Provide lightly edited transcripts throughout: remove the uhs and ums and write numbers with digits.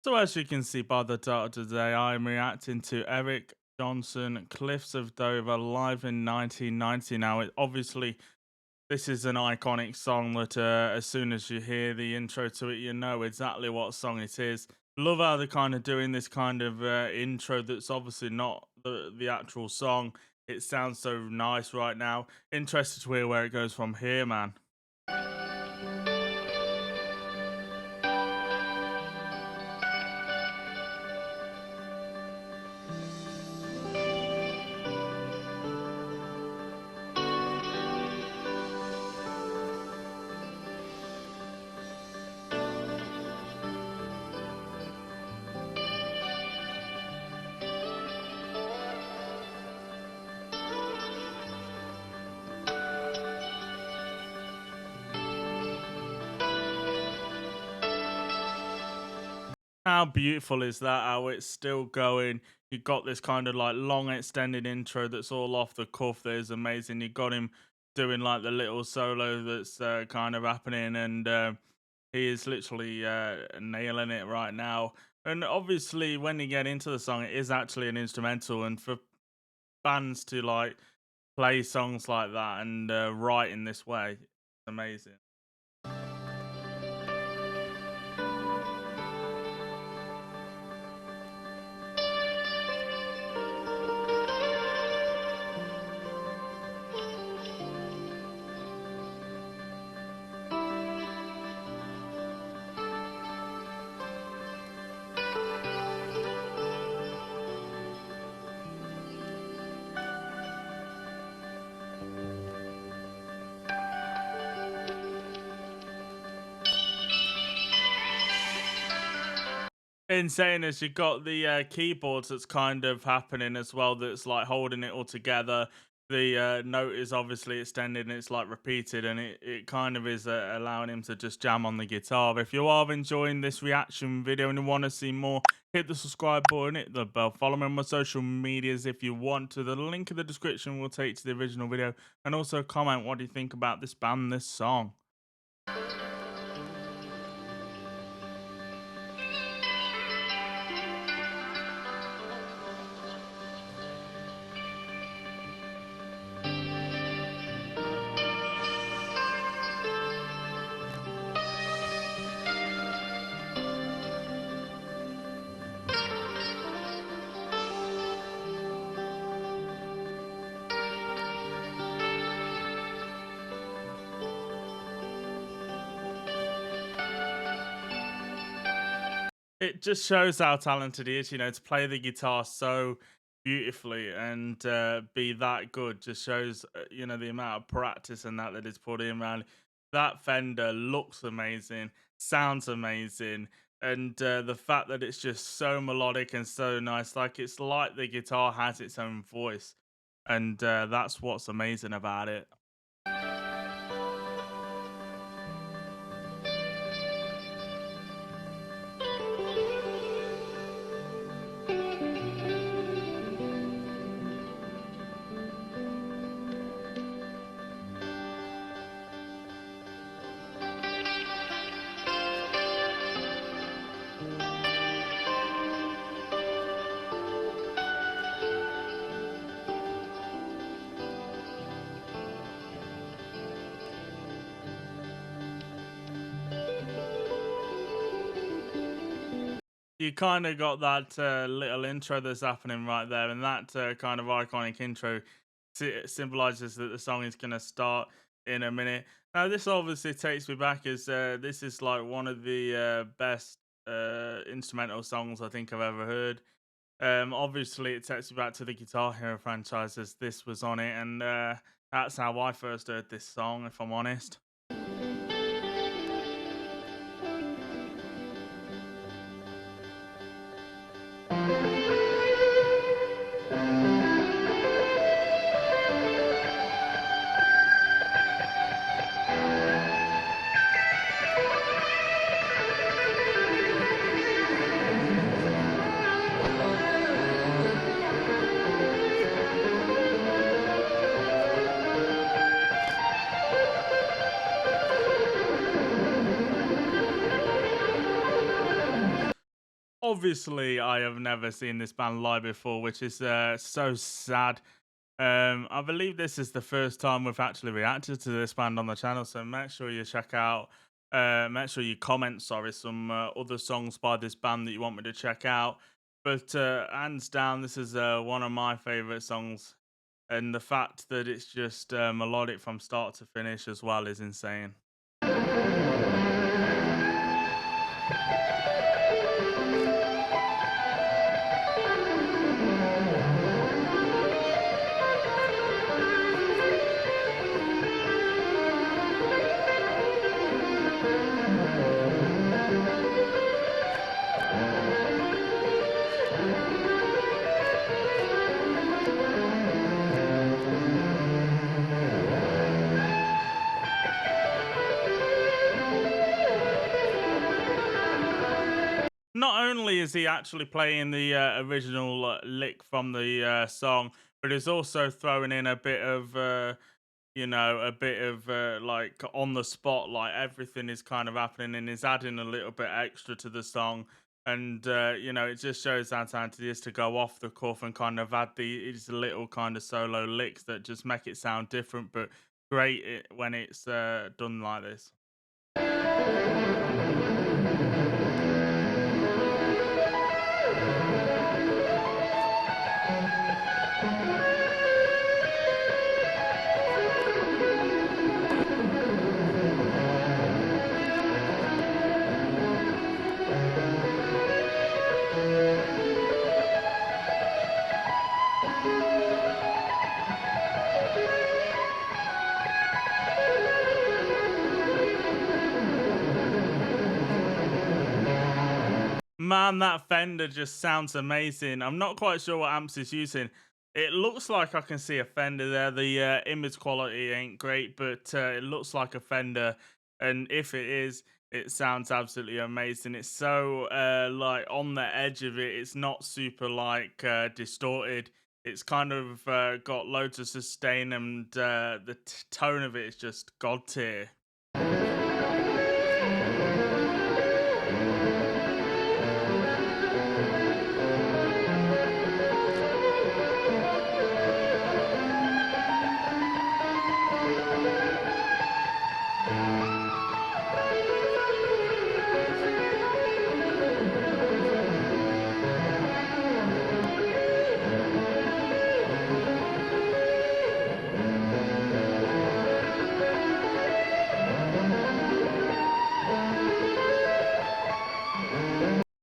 So as you can see by the title today, I'm reacting to Eric Johnson, Cliffs of Dover, live in 1990. Now, obviously, this is an iconic song that as soon as you hear the intro to it, you know exactly what song it is. Love how they're kind of doing this kind of intro that's obviously not the actual song. It sounds so nice right now. Interested to hear where it goes from here, man. How beautiful is that? How it's still going. You got this kind of like long extended intro that's all off the cuff. That is amazing. You got him doing like the little solo that's kind of happening, and he is literally nailing it right now. And obviously, when you get into the song, it is actually an instrumental, and for bands to like play songs like that and write in this way, it's amazing. Insane as you got the keyboards that's kind of happening as well, that's like holding it all together. The note is obviously extended and it's like repeated, and it kind of is allowing him to just jam on the guitar. If you are enjoying this reaction video and you want to see more, hit the subscribe button, hit the bell, follow me on my social medias if you want to. The link in the description will take you to the original video, and also comment what do you think about this band, this song. It just shows how talented he is, to play the guitar so beautifully and be that good. Just shows, the amount of practice and that is put in, man. That Fender looks amazing, sounds amazing, and the fact that it's just so melodic and so nice, it's like the guitar has its own voice, and that's what's amazing about it. You kind of got that little intro that's happening right there, and that kind of iconic intro symbolizes that the song is going to start in a minute. Now, this obviously takes me back, as this is like one of the best instrumental songs I think I've ever heard. Obviously, it takes me back to the Guitar Hero franchise, as this was on it, and that's how I first heard this song, if I'm honest. Obviously, I have never seen this band live before, which is so sad. I believe this is the first time we've actually reacted to this band on the channel, so make sure you check out, make sure you comment, sorry, some other songs by this band that you want me to check out. But hands down, this is one of my favorite songs, and the fact that it's just melodic from start to finish as well is insane. Not only is he actually playing the original lick from the song, but he's also throwing in a bit of, a bit of like on the spot, like everything is kind of happening, and he's adding a little bit extra to the song. And it just shows how talented he is to go off the cuff and kind of add these little kind of solo licks that just make it sound different, but great when it's done like this. Man, that Fender just sounds amazing. I'm not quite sure what amps he's using. It looks like I can see a Fender there. The image quality ain't great, but it looks like a Fender. And if it is, it sounds absolutely amazing. It's so like on the edge of it. It's not super like distorted. It's kind of got loads of sustain, and the tone of it is just god tier.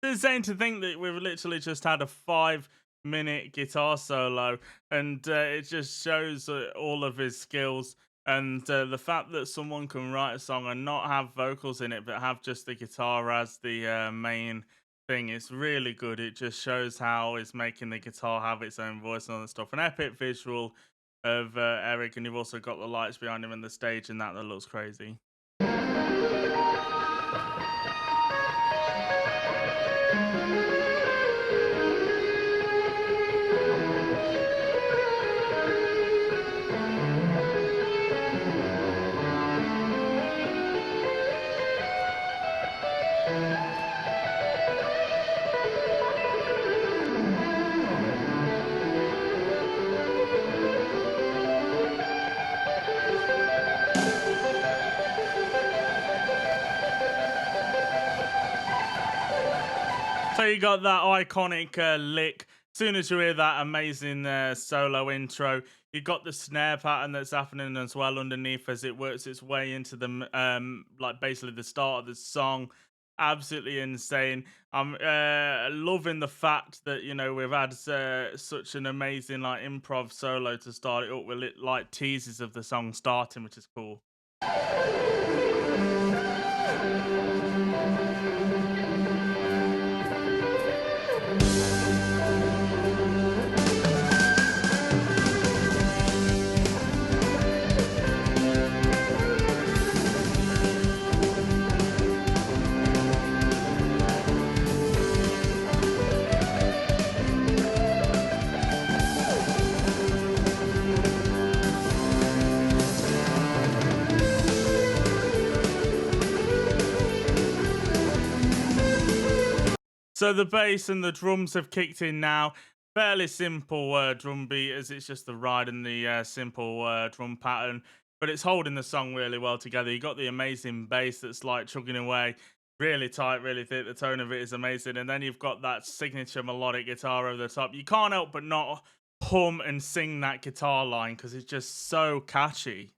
It's insane to think that we've literally just had a 5-minute guitar solo, and it just shows all of his skills. And the fact that someone can write a song and not have vocals in it, but have just the guitar as the main thing, is really good. It just shows how it's making the guitar have its own voice and all that stuff. An epic visual of Eric, and you've also got the lights behind him and the stage, and that looks crazy. So you got that iconic lick. As soon as you hear that amazing solo intro, you got the snare pattern that's happening as well underneath as it works its way into the like basically the start of the song. Absolutely insane. I'm loving the fact that we've had such an amazing like improv solo to start it up with, like teases of the song starting, which is cool. So the bass and the drums have kicked in now. Fairly simple drum beat, as it's just the ride and the simple drum pattern, but it's holding the song really well together. You got the amazing bass that's like chugging away, really tight, really thick. The tone of it is amazing, and then you've got that signature melodic guitar over the top. You can't help but not hum and sing that guitar line because it's just so catchy.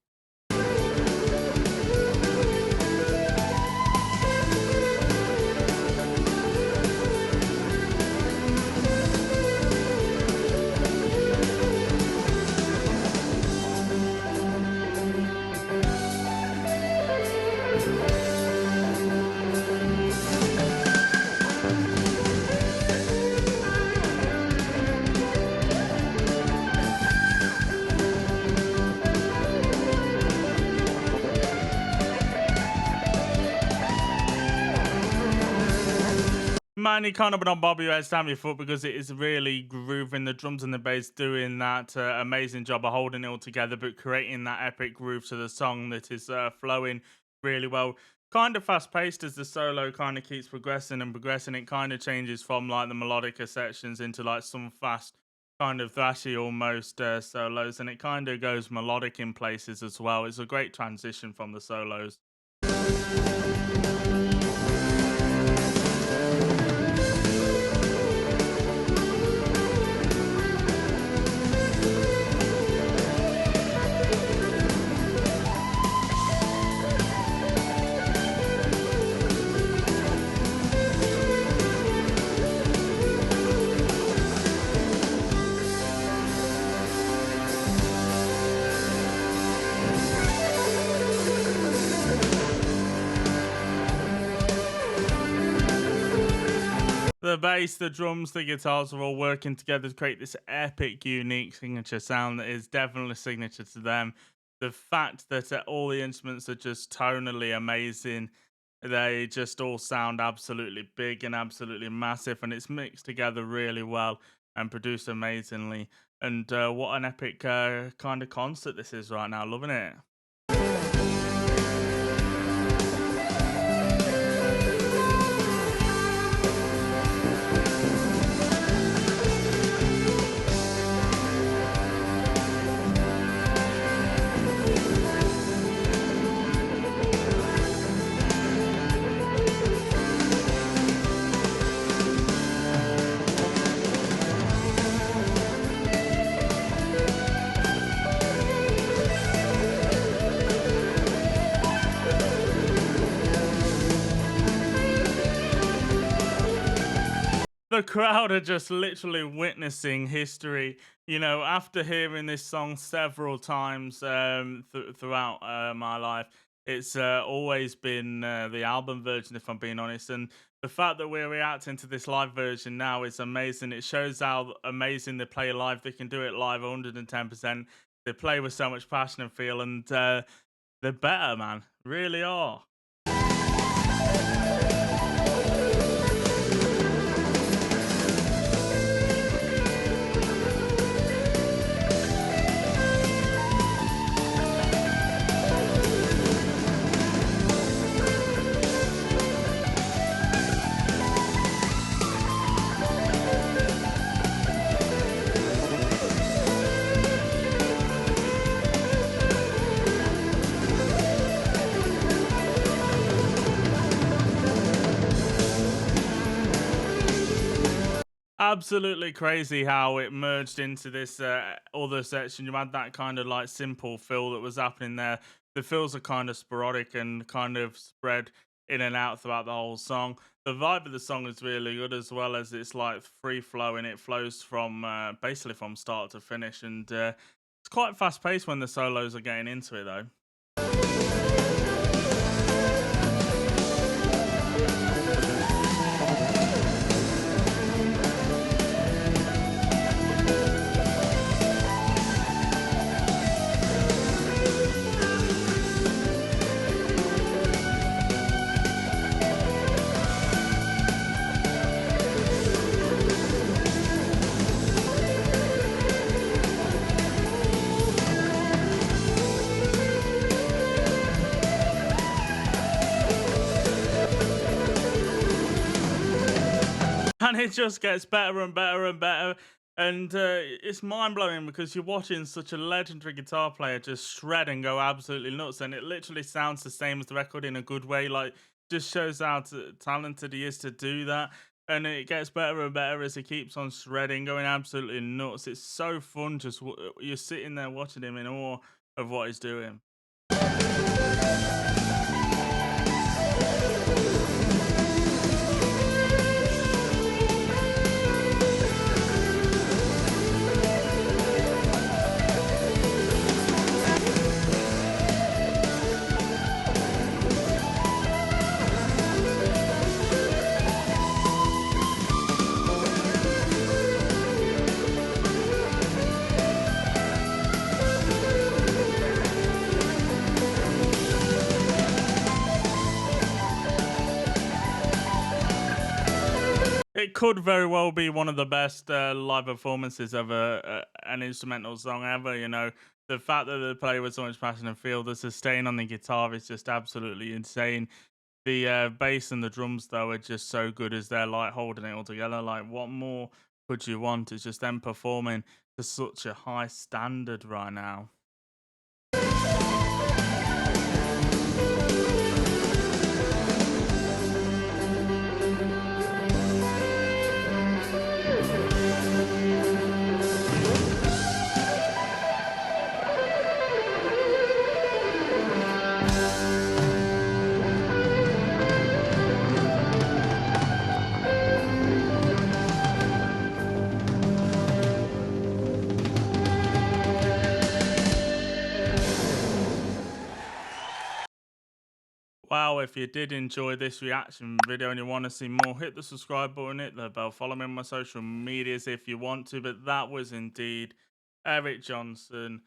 Man, you can't but on Bobby your head, stamp your foot because it is really grooving. The drums and the bass doing that amazing job of holding it all together, but creating that epic groove to the song that is flowing really well. Kind of fast paced as the solo kind of keeps progressing and progressing. It kind of changes from like the melodica sections into like some fast, kind of thrashy almost solos, and it kind of goes melodic in places as well. It's a great transition from the solos. The bass, the drums, the guitars are all working together to create this epic, unique signature sound that is definitely signature to them. The fact that all the instruments are just tonally amazing, they just all sound absolutely big and absolutely massive, and it's mixed together really well and produced amazingly. And what an epic kind of concert this is right now, loving it. The crowd are just literally witnessing history. You know, after hearing this song several times throughout my life, it's always been the album version, if I'm being honest. And the fact that we're reacting to this live version now is amazing. It shows how amazing they play live. They can do it live 110%. They play with so much passion and feel, and they're better, man. Really are. Absolutely crazy how it merged into this other section. You had that kind of like simple fill that was happening there. The fills are kind of sporadic and kind of spread in and out throughout the whole song. The vibe of the song is really good, as well as it's like free flowing. It flows from basically from start to finish, and it's quite fast paced when the solos are getting into it though. and it just gets better and better and better. And it's mind blowing because you're watching such a legendary guitar player just shred and go absolutely nuts, and it literally sounds the same as the record in a good way. Like, just shows how talented he is to do that. And it gets better and better as he keeps on shredding, going absolutely nuts. It's so fun. Just you're sitting there watching him in awe of what he's doing. It could very well be one of the best live performances of an instrumental song ever. You know, the fact that they play with so much passion and feel, the sustain on the guitar is just absolutely insane. The bass and the drums, though, are just so good as they're like holding it all together. Like, what more could you want? It's just them performing to such a high standard right now. Wow, if you did enjoy this reaction video and you want to see more, hit the subscribe button, hit the bell, follow me on my social medias if you want to. But that was indeed Eric Johnson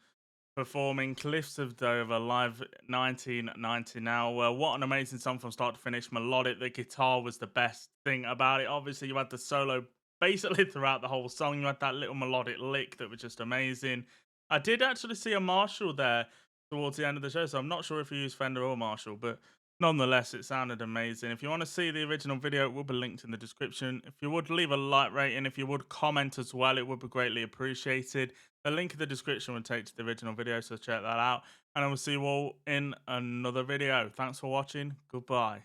performing Cliffs of Dover live 1990 now. Well, what an amazing song from start to finish. Melodic, the guitar was the best thing about it. Obviously, you had the solo basically throughout the whole song. You had that little melodic lick that was just amazing. I did actually see a Marshall there towards the end of the show, so I'm not sure if he used Fender or Marshall, but nonetheless, it sounded amazing. If you want to see the original video, it will be linked in the description. If you would leave a like rating, if you would comment as well, it would be greatly appreciated. The link in the description will take to the original video, so check that out. And I will see you all in another video. Thanks for watching. Goodbye.